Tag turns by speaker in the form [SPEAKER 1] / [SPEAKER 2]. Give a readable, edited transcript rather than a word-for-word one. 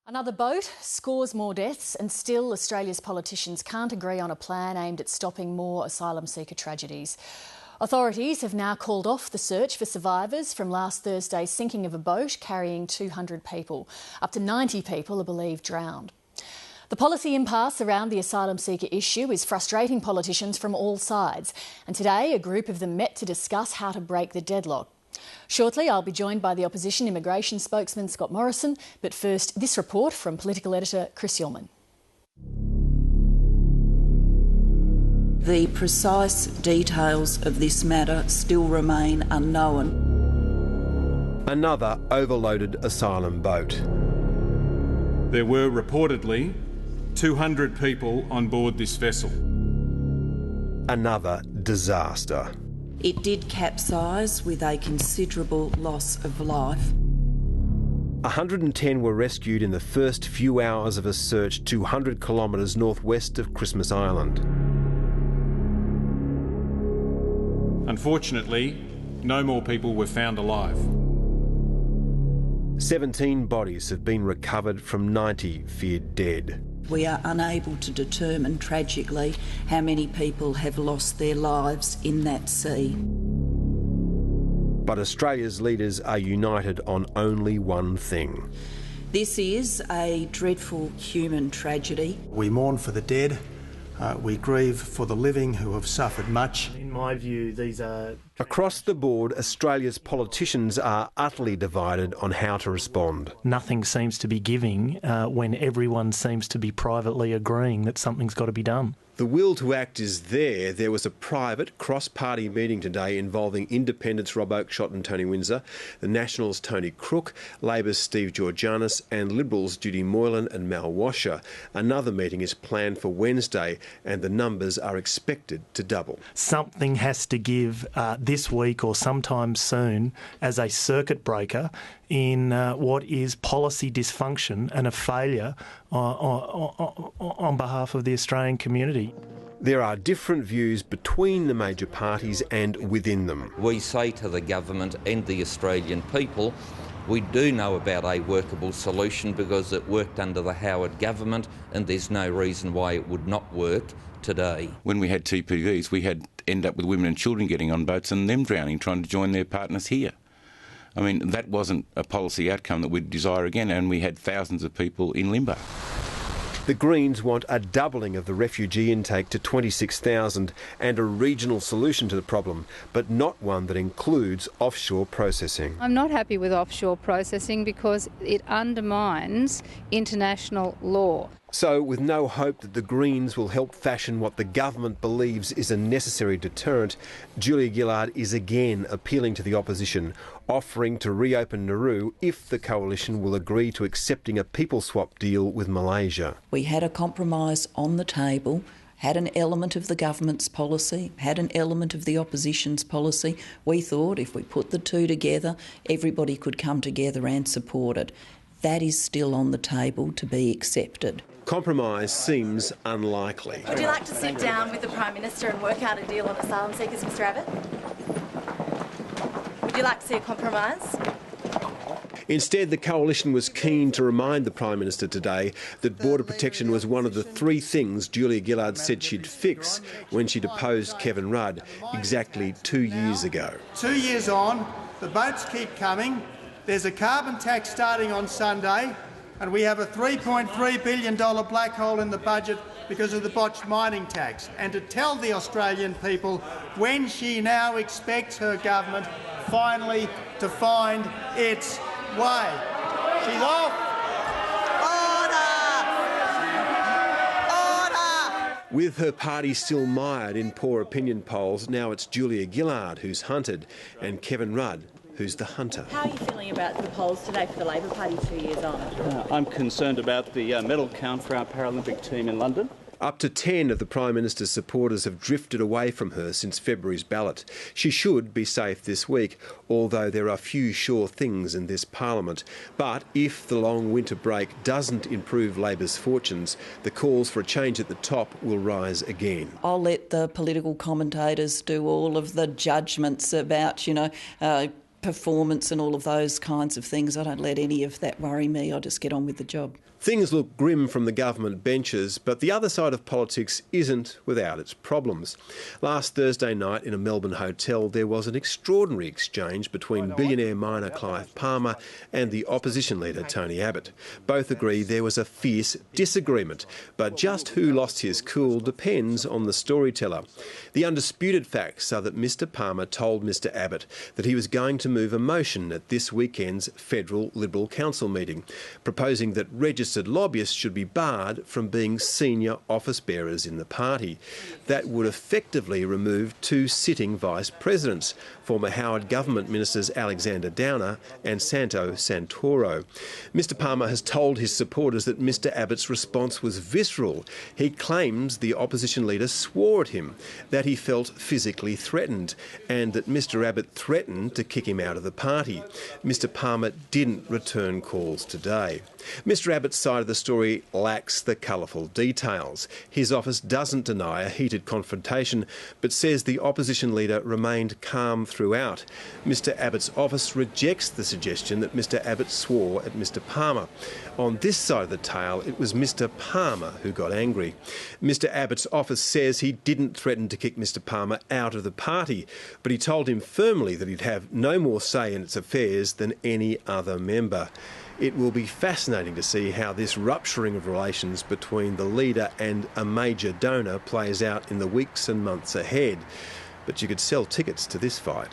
[SPEAKER 1] Another boat, scores more deaths, and still Australia's politicians can't agree on a plan aimed at stopping more asylum seeker tragedies. Authorities have now called off the search for survivors from last Thursday's sinking of a boat carrying 200 people. Up to 90 people are believed drowned. The policy impasse around the asylum seeker issue is frustrating politicians from all sides, and today a group of them met to discuss how to break the deadlock. Shortly, I'll be joined by the opposition immigration spokesman Scott Morrison, but first, this report from political editor Chris Yulman.
[SPEAKER 2] The precise details of this matter still remain unknown.
[SPEAKER 3] Another overloaded asylum boat.
[SPEAKER 4] There were reportedly 200 people on board this vessel.
[SPEAKER 3] Another disaster.
[SPEAKER 2] It did capsize with a considerable loss of life.
[SPEAKER 3] 110 were rescued in the first few hours of a search 200 kilometres northwest of Christmas Island.
[SPEAKER 4] Unfortunately, no more people were found alive.
[SPEAKER 3] 17 bodies have been recovered from 90 feared dead.
[SPEAKER 2] We are unable to determine, tragically, how many people have lost their lives in that sea.
[SPEAKER 3] But Australia's leaders are united on only one thing.
[SPEAKER 2] This is a dreadful human tragedy.
[SPEAKER 5] We mourn for the dead. We grieve for the living who have suffered much.
[SPEAKER 6] In my view, these are...
[SPEAKER 3] Across the board, Australia's politicians are utterly divided on how to respond.
[SPEAKER 6] Nothing seems to be giving when everyone seems to be privately agreeing that something's got to be done.
[SPEAKER 3] The will to act is there. There was a private cross-party meeting today involving Independents Rob Oakeshott and Tony Windsor, the Nationals' Tony Crook, Labor's Steve Georgianis and Liberals' Judy Moylan and Mal Washer. Another meeting is planned for Wednesday and the numbers are expected to double.
[SPEAKER 6] Something has to give this week or sometime soon as a circuit breaker in what is policy dysfunction and a failure on behalf of the Australian community.
[SPEAKER 3] There are different views between the major parties and within them.
[SPEAKER 7] We say to the government and the Australian people, we do know about a workable solution because it worked under the Howard government and there's no reason why it would not work today.
[SPEAKER 8] When we had TPVs, we had end up with women and children getting on boats and them drowning, trying to join their partners here. I mean, that wasn't a policy outcome that we'd desire again, and we had thousands of people in limbo.
[SPEAKER 3] The Greens want a doubling of the refugee intake to 26,000 and a regional solution to the problem, but not one that includes offshore processing.
[SPEAKER 9] I'm not happy with offshore processing because it undermines international law.
[SPEAKER 3] So, with no hope that the Greens will help fashion what the government believes is a necessary deterrent, Julia Gillard is again appealing to the opposition, offering to reopen Nauru if the coalition will agree to accepting a people swap deal with Malaysia.
[SPEAKER 2] We had a compromise on the table, had an element of the government's policy, had an element of the opposition's policy. We thought if we put the two together, everybody could come together and support it. That is still on the table to be accepted.
[SPEAKER 3] Compromise seems unlikely.
[SPEAKER 10] Would you like to sit down with the Prime Minister and work out a deal on asylum seekers, Mr Abbott? Would you like to see a compromise?
[SPEAKER 3] Instead, the coalition was keen to remind the Prime Minister today that border protection was one of the three things Julia Gillard said she'd fix when she deposed Kevin Rudd exactly 2 years ago.
[SPEAKER 5] 2 years on, the boats keep coming. There's a carbon tax starting on Sunday, and we have a $3.3 billion black hole in the budget because of the botched mining tax. And to tell the Australian people when she now expects her government finally to find its way. She's off.
[SPEAKER 3] With her party still mired in poor opinion polls, now it's Julia Gillard who's hunted and Kevin Rudd who's the hunter.
[SPEAKER 10] How are you feeling about the polls today for the Labor Party 2 years on?
[SPEAKER 11] I'm concerned about the medal count for our Paralympic team in London.
[SPEAKER 3] Up to 10 of the Prime Minister's supporters have drifted away from her since February's ballot. She should be safe this week, although there are few sure things in this Parliament. But if the long winter break doesn't improve Labor's fortunes, the calls for a change at the top will rise again.
[SPEAKER 2] I'll let the political commentators do all of the judgments about, performance and all of those kinds of things. I don't let any of that worry me. I just get on with the job.
[SPEAKER 3] Things look grim from the government benches, but the other side of politics isn't without its problems. Last Thursday night in a Melbourne hotel, there was an extraordinary exchange between billionaire miner Clive Palmer and the opposition leader Tony Abbott. Both agree there was a fierce disagreement, but just who lost his cool depends on the storyteller. The undisputed facts are that Mr Palmer told Mr Abbott that he was going to move a motion at this weekend's federal Liberal Council meeting, proposing that registered lobbyists should be barred from being senior office bearers in the party. That would effectively remove two sitting vice presidents, former Howard government ministers Alexander Downer and Santo Santoro. Mr Palmer has told his supporters that Mr Abbott's response was visceral. He claims the opposition leader swore at him, that he felt physically threatened, and that Mr Abbott threatened to kick him out of the party. Mr Palmer didn't return calls today. Mr Abbott's side of the story lacks the colourful details. His office doesn't deny a heated confrontation, but says the opposition leader remained calm throughout. Mr Abbott's office rejects the suggestion that Mr Abbott swore at Mr Palmer. On this side of the tale, it was Mr Palmer who got angry. Mr Abbott's office says he didn't threaten to kick Mr Palmer out of the party, but he told him firmly that he'd have no more say in its affairs than any other member. It will be fascinating to see how this rupturing of relations between the leader and a major donor plays out in the weeks and months ahead. But you could sell tickets to this fight.